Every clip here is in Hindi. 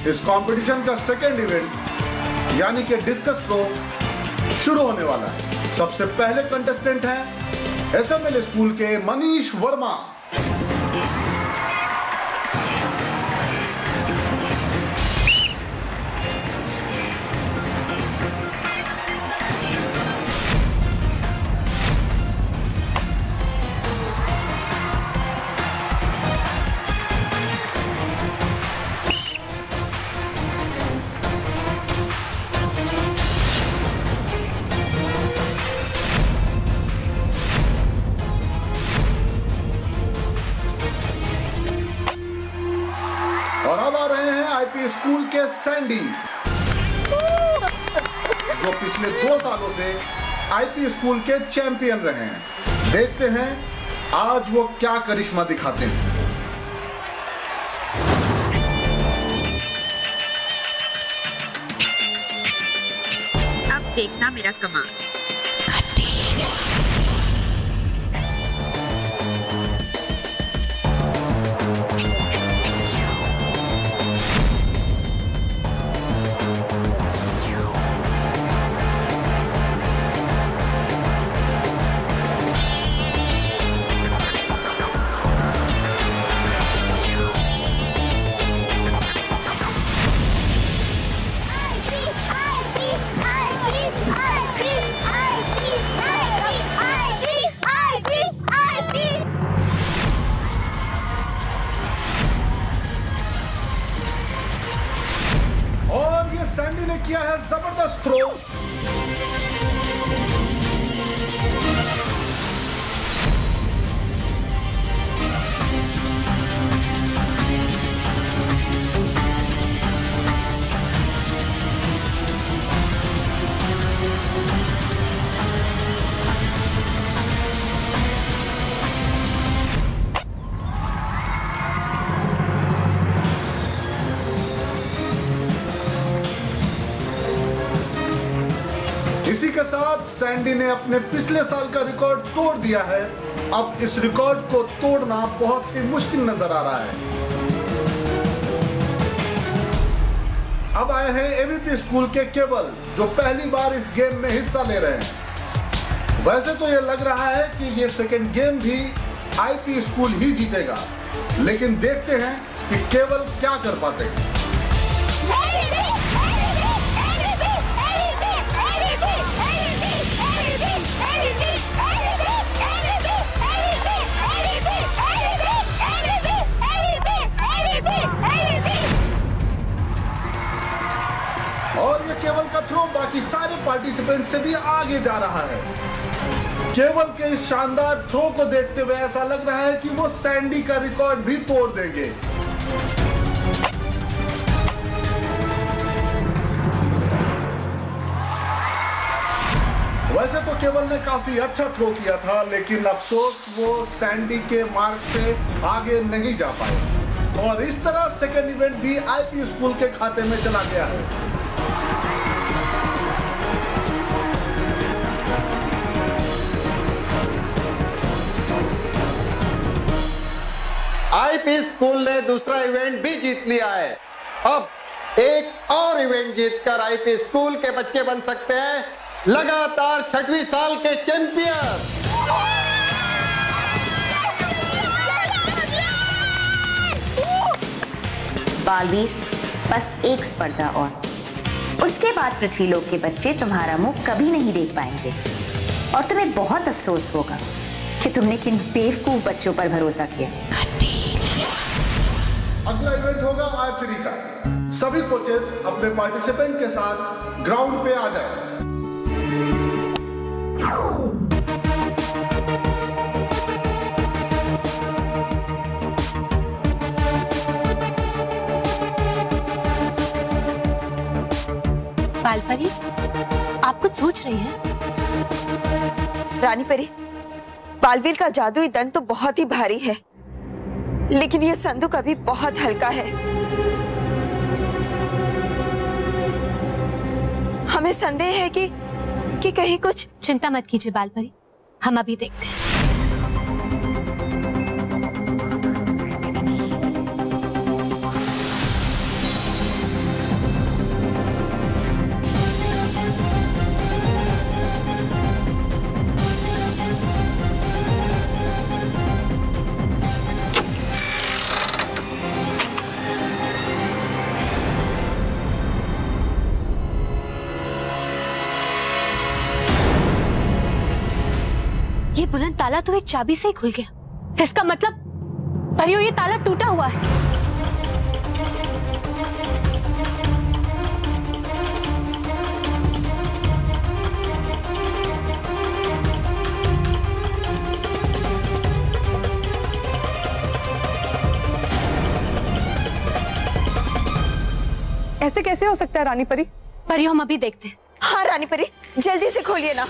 इस कंपटीशन का सेकेंड इवेंट यानी कि डिस्कस थ्रो शुरू होने वाला है। सबसे पहले कंटेस्टेंट हैं एसएमएल स्कूल के मनीष वर्मा। और अब आ रहे हैं आईपी स्कूल के सैंडी, जो पिछले 2 सालों से आईपी स्कूल के चैंपियन रहे हैं। देखते हैं आज वो क्या करिश्मा दिखाते हैं। अब देखना मेरा कमाल। और ये सैंडी ने किया है जबरदस्त थ्रो। इसी के साथ सैंडी ने अपने पिछले साल का रिकॉर्ड तोड़ दिया है। अब इस रिकॉर्ड को तोड़ना बहुत ही मुश्किल नजर आ रहा है। अब आए हैं एवीपी स्कूल के केवल, जो पहली बार इस गेम में हिस्सा ले रहे हैं। वैसे तो ये लग रहा है कि ये सेकंड गेम भी आईपी स्कूल ही जीतेगा, लेकिन देखते हैं कि केवल क्या कर पाते हैं। और ये केवल का थ्रो बाकी सारे पार्टिसिपेंट से भी आगे जा रहा है। केवल के इस शानदार थ्रो को देखते हुए ऐसा लग रहा है कि वो सैंडी का रिकॉर्ड भी तोड़ देंगे। वैसे तो केवल ने काफी अच्छा थ्रो किया था, लेकिन अफसोस वो सैंडी के मार्क से आगे नहीं जा पाए और इस तरह सेकेंड इवेंट भी आईपी स्कूल के खाते में चला गया है। आईपी स्कूल ने दूसरा इवेंट भी जीत लिया है। अब एक और इवेंट जीतकर आईपी स्कूल के बच्चे बन सकते हैं लगातार 6वीं साल के चैंपियन। बालवीर, बस एक स्पर्धा और, उसके बाद पृथ्वीलोक के बच्चे तुम्हारा मुंह कभी नहीं देख पाएंगे और तुम्हें बहुत अफसोस होगा कि तुमने किन बेवकूफ बच्चों पर भरोसा किया। अगला इवेंट होगा आर्चरी का। सभी कोचेस अपने पार्टिसिपेंट के साथ ग्राउंड पे आ जाएं। बालपरी, आप कुछ सोच रही हैं? रानी परी, बालवीर का जादुई दंड तो बहुत ही भारी है, लेकिन यह संदूक अभी बहुत हल्का है। हमें संदेह है कि कहीं कुछ। चिंता मत कीजिए बालपरी, हम अभी देखते हैं। ताला तो एक चाबी से ही खुल गया। इसका मतलब परियों ये ताला टूटा हुआ है। ऐसे कैसे हो सकता है रानी परी? परियों हम अभी देखते हैं। हाँ रानी परी, जल्दी से खोलिए ना।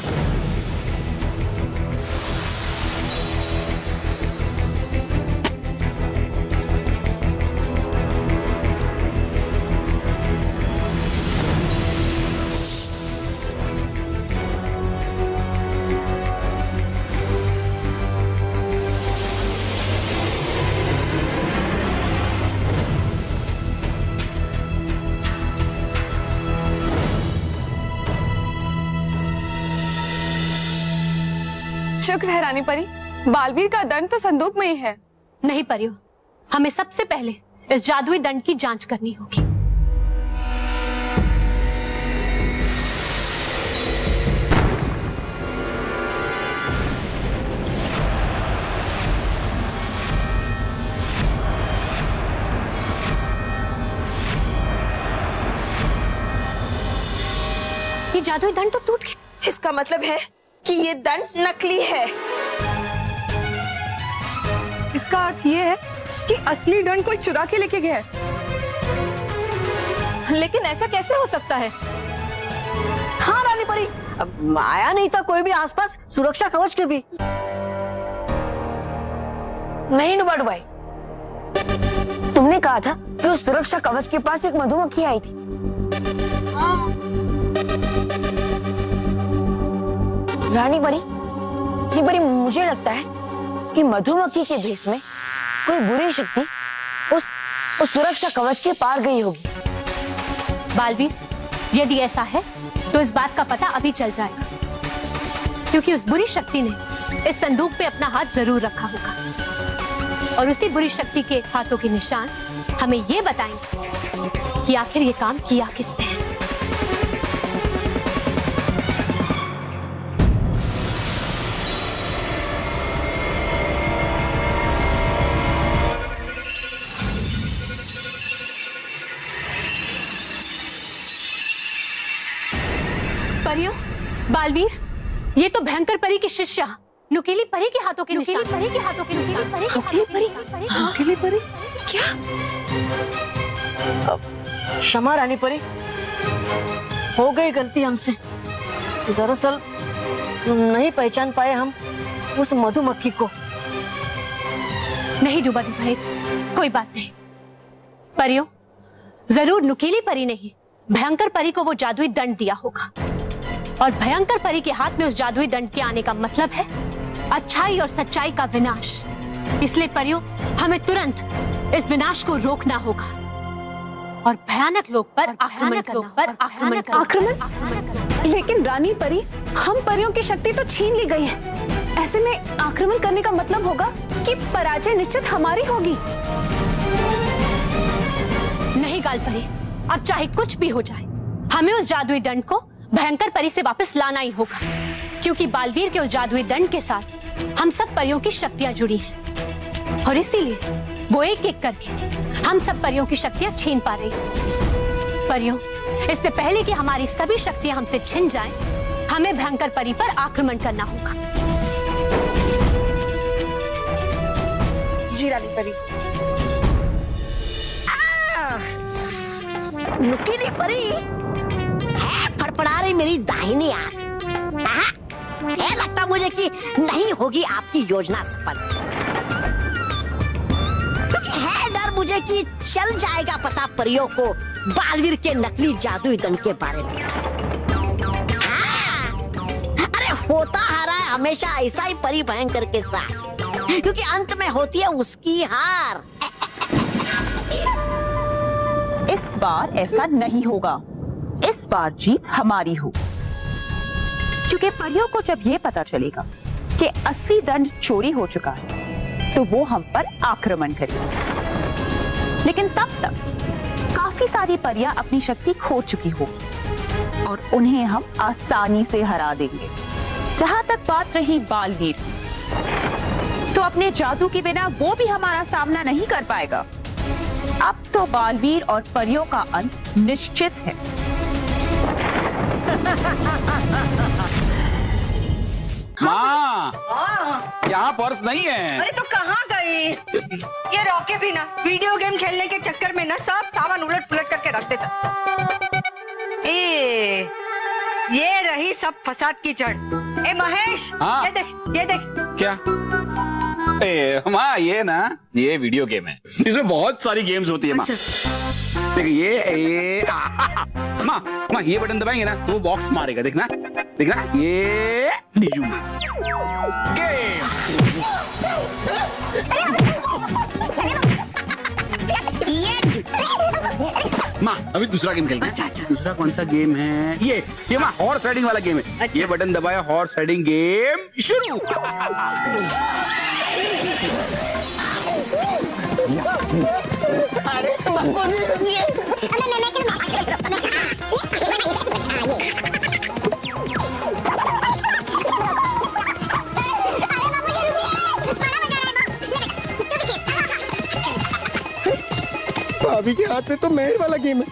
शुक्र है रानी परी, बालवीर का दंड तो संदूक में ही है। नहीं परियों, हमें सबसे पहले इस जादुई दंड की जांच करनी होगी। ये जादुई दंड तो टूट गया। इसका मतलब है कि ये दंड नकली है। इसका अर्थ ये है कि असली दंड कोई चुरा के लेके गया है। लेकिन ऐसा कैसे हो सकता है? हाँ रानी परी, अब आया नहीं था कोई भी आसपास सुरक्षा कवच के भी। नहीं डुबा डुबाई, तुमने कहा था कि उस सुरक्षा कवच के पास एक मधुमक्खी आई थी। रानी परी, मुझे लगता है कि मधुमक्खी के भेष में कोई बुरी शक्ति उस सुरक्षा कवच के पार गई होगी। बालवीर, यदि ऐसा है तो इस बात का पता अभी चल जाएगा, क्योंकि उस बुरी शक्ति ने इस संदूक पे अपना हाथ जरूर रखा होगा और उसी बुरी शक्ति के हाथों के निशान हमें ये बताएंगे कि आखिर ये काम किया किसने है। परियों, बालवीर, ये तो भयंकर परी की शिष्या नुकीली परी के हाथों के निशान। नुकीली परी? क्या? क्षमा रानी परी, हो गई गलती हमसे। दरअसल नहीं पहचान पाए हम उस मधुमक्खी को। नहीं डूबा डुबाई, कोई बात नहीं। परियों, जरूर नुकीली परी नहीं, भयंकर परी को वो जादुई दंड दिया होगा और भयंकर परी के हाथ में उस जादुई दंड के आने का मतलब है अच्छाई और सच्चाई का विनाश। इसलिए परियों, हमें तुरंत इस विनाश को रोकना होगा और भयानक लोक पर आक्रमण करना। लेकिन रानी परी, हम परियों की शक्ति तो छीन ली गई है। ऐसे में आक्रमण करने का मतलब होगा कि पराजय निश्चित हमारी होगी। नहीं गालपरी, अब चाहे कुछ भी हो जाए, हमें उस जादुई दंड को भयंकर परी से वापस लाना ही होगा, क्योंकि बालवीर के उस जादुई दंड के साथ हम सब परियों की शक्तियां जुड़ी हैं और इसीलिए वो एक एक करके हम सब परियों की शक्तियां छीन पा रही हैं। परियों, इससे पहले कि हमारी सभी शक्तियां हमसे छिन जाएं, हमें भयंकर परी पर आक्रमण करना होगा। जी रानी परी। नुकीली परी है फड़फड़ा रही मेरी दाहिनी आंख। है लगता मुझे कि नहीं होगी आपकी योजना सफल, क्योंकि है डर मुझे कि चल जाएगा पता परियों को बालवीर के नकली जादुई दंड के बारे में। हाँ, अरे होता आ रहा है हमेशा ऐसा ही परी भयंकर के साथ, क्योंकि अंत में होती है उसकी हार। इस बार ऐसा नहीं होगा, इस बार जीत हमारी होगी, क्योंकि परियों को जब ये पता चलेगा कि असली दंड चोरी हो चुका है तो वो हम पर आक्रमण करेगी। लेकिन तब तक काफी सारी परियां अपनी शक्ति खो चुकी होगी और उन्हें हम आसानी से हरा देंगे। जहां तक बात रही बालवीर की, तो अपने जादू के बिना वो भी हमारा सामना नहीं कर पाएगा। अब तो बालवीर और परियों का अंत निश्चित है। माँ, यहाँ पर्स नहीं है। अरे तो कहाँ गई? ये रॉके भी ना वीडियो गेम खेलने के चक्कर में ना सब सामान उलट पुलट करके रख देता। ये रही सब फसाद की जड़। ए महेश, हाँ? ये देख। क्या? माँ ये ना, ये वीडियो गेम है, इसमें बहुत सारी गेम्स होती है माँ। देख ये माँ ये बटन दबाएंगे ना तो वो बॉक्स मारेगा, देखना ये डिजू गेम। माँ अभी दूसरा गेम खेलते हैं। अच्छा। दूसरा कौन सा गेम है? ये माँ हॉर्स राइडिंग वाला गेम है। अच्छा। ये बटन दबाया, हॉर्स राइडिंग गेम शुरू। अरे बापूजी रुकिए। भाभी के हाथ में तो मेहर वाला गेम है,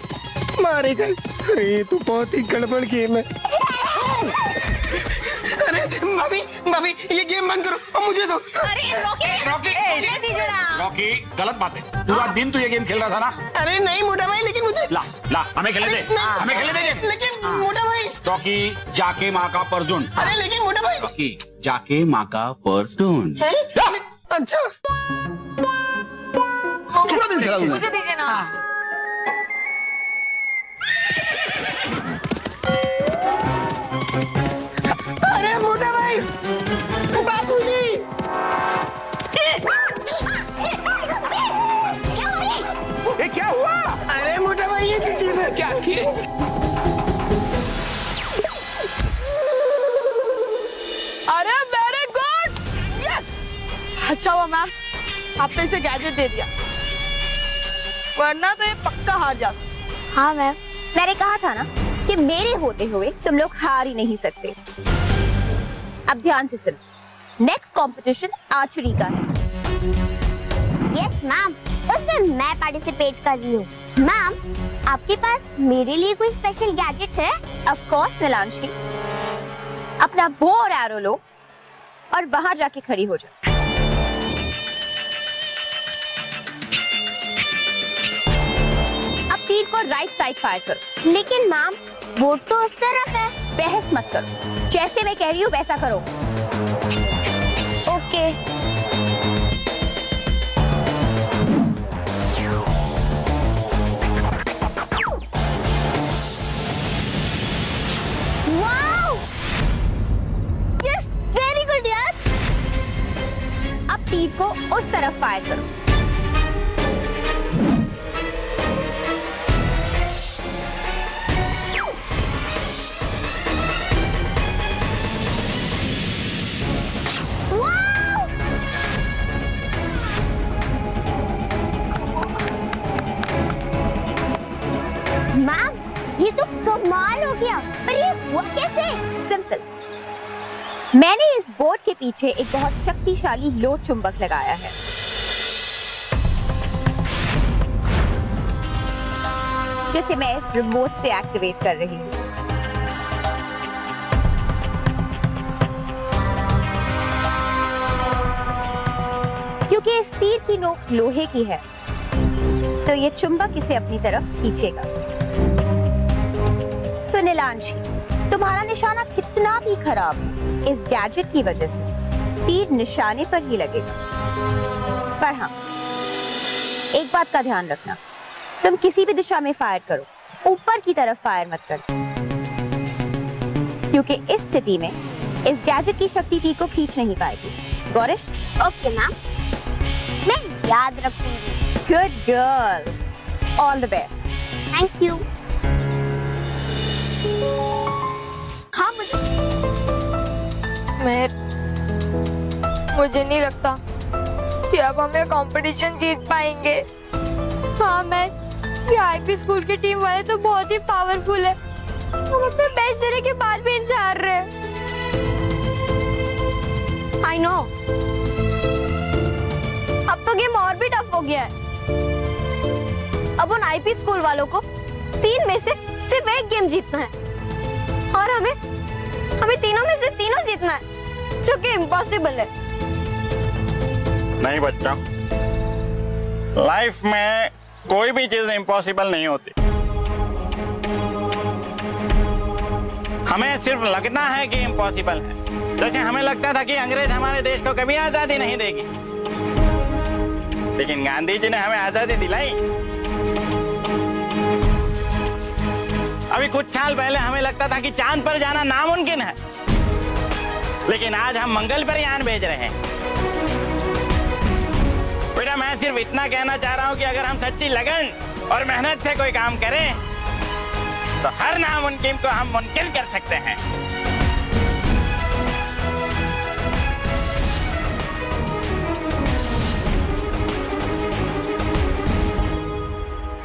मारे गए। अरे तो बहुत ही गड़बड़ गेम है। अरे भाभी ये गेम बंद करो और मुझे दो। अरे रॉकी गलत बात है, पूरा दिन तू ये गेम खेल रहा था ना। अरे नहीं मोटा भाई, लेकिन मुझे ला हमें खेलने दे गेम। लेकिन मोटा भाई। रॉकी जाके माँ का पर्स ढूंढ। अरे लेकिन मोटा भाई। रॉकी जाके माँ का पर्स ढूंढ। अच्छा पूरा दिन खेला मुझे दीजिए ना। अरे मोटा भाई, बाबूजी। ये क्या हुआ? अरे मोटा भाई ये दीजिए। क्या किए? अरे वेरी गुड, यस। अच्छा हुआ मैम आपने इसे गैजेट दे दिया, वरना तो ये पक्का हार जाता। हाँ मैम, मैंने कहा था ना कि मेरे होते हुए तुम लोग हार ही नहीं सकते। अब ध्यान से सुनो, नेक्स्ट कंपटीशन आर्चरी का है। यस मैम, उसमें मैं पार्टिसिपेट कर रही हूँ। मैम आपके पास मेरे लिए कोई स्पेशल गैजेट है? ऑफ कोर्स नीलांशी, अपना बो और एरो लो और वहां जाके खड़ी हो जाओ। अब तीर को राइट साइड फायर करो। लेकिन मैम बोर्ड तो उस तरफ है। बहस मत करो, जैसे मैं कह रही हूँ वैसा करो। Okay. Wow! Yes, very good यार। अब तीर को उस तरफ फायर करो। मैम ये तो कमाल हो गया, पर ये हुआ कैसे? सिंपल, मैंने इस बोर्ड के पीछे एक बहुत शक्तिशाली लो चुंबक लगाया है। जिसे मैं इस रिमोट से एक्टिवेट कर रही हूँ। क्योंकि इस तीर की नोक लोहे की है, तो ये चुंबक इसे अपनी तरफ खींचेगा। तो नीलांशी, तुम्हारा निशाना कितना भी खराब हो, इस गैजेट की वजह से तीर निशाने पर ही लगेगा। पर हाँ, एक बात का ध्यान रखना, तुम किसी भी दिशा में फायर करो, ऊपर की तरफ फायर मत करो, क्योंकि इस स्थिति में इस गैजेट की शक्ति तीर को खींच नहीं पाएगी। Got it? ओके मैम, मैं याद रखूंगी। Good girl, all the best. Thank you. हाँ मुझे नहीं लगता कि अब हमें कंपटीशन जीत पाएंगे। हाँ ये आईपी स्कूल की टीम वाले तो बहुत ही पावरफुल है, हम अपने बेस्ट देने के बाद भी इनसे हार रहे हैं। I know. अब तो गेम और भी टफ हो गया है। अब उन आईपी स्कूल वालों को 3 में से सिर्फ एक गेम जीतना है और हमें तीनों में से तीनों जीतना है, जो कि इम्पॉसिबल है। नहीं बच्चों, लाइफ में कोई भी चीज इम्पॉसिबल नहीं होती। हमें सिर्फ लगना है कि इम्पॉसिबल है। जैसे हमें लगता था कि अंग्रेज हमारे देश को कभी आजादी नहीं देगी, लेकिन गांधी जी ने हमें आजादी दिलाई। अभी कुछ साल पहले हमें लगता था कि चांद पर जाना नामुमकिन है, लेकिन आज हम मंगल पर यान भेज रहे हैं। बेटा, मैं सिर्फ इतना कहना चाह रहा हूं कि अगर हम सच्ची लगन और मेहनत से कोई काम करें तो हर नामुमकिन को हम मुमकिन कर सकते हैं।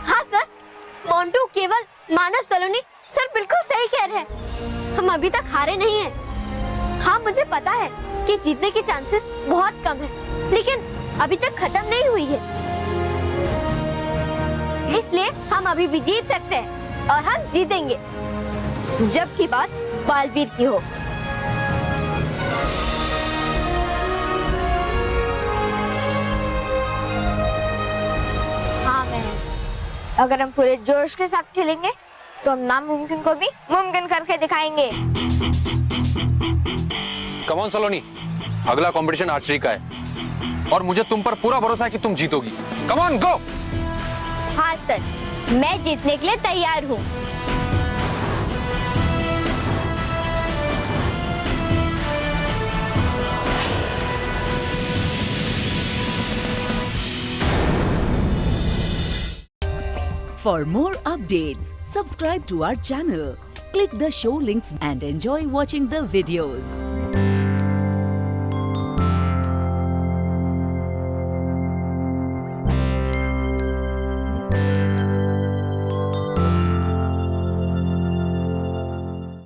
हाँ सर, मोंटू, केवल, मानव, सलोनी सर बिल्कुल सही कह रहे हैं। हम अभी तक हारे नहीं हैं। हाँ, मुझे पता है कि जीतने के चांसेस बहुत कम हैं, लेकिन अभी तक खत्म नहीं हुई है, इसलिए हम अभी भी जीत सकते हैं और हम जीतेंगे, जबकि बात बालवीर की हो। हाँ मैं, अगर हम पूरे जोश के साथ खेलेंगे तो हम नामुमकिन को भी मुमकिन करके दिखाएंगे। कम ऑन सलोनी, अगला कंपटीशन आर्चरी का है और मुझे तुम पर पूरा भरोसा है कि तुम जीतोगी। कम ऑन, गो। हाँ सर, मैं जीतने के लिए तैयार हूँ। For more updates, subscribe to our channel, click the show links and enjoy watching the videos.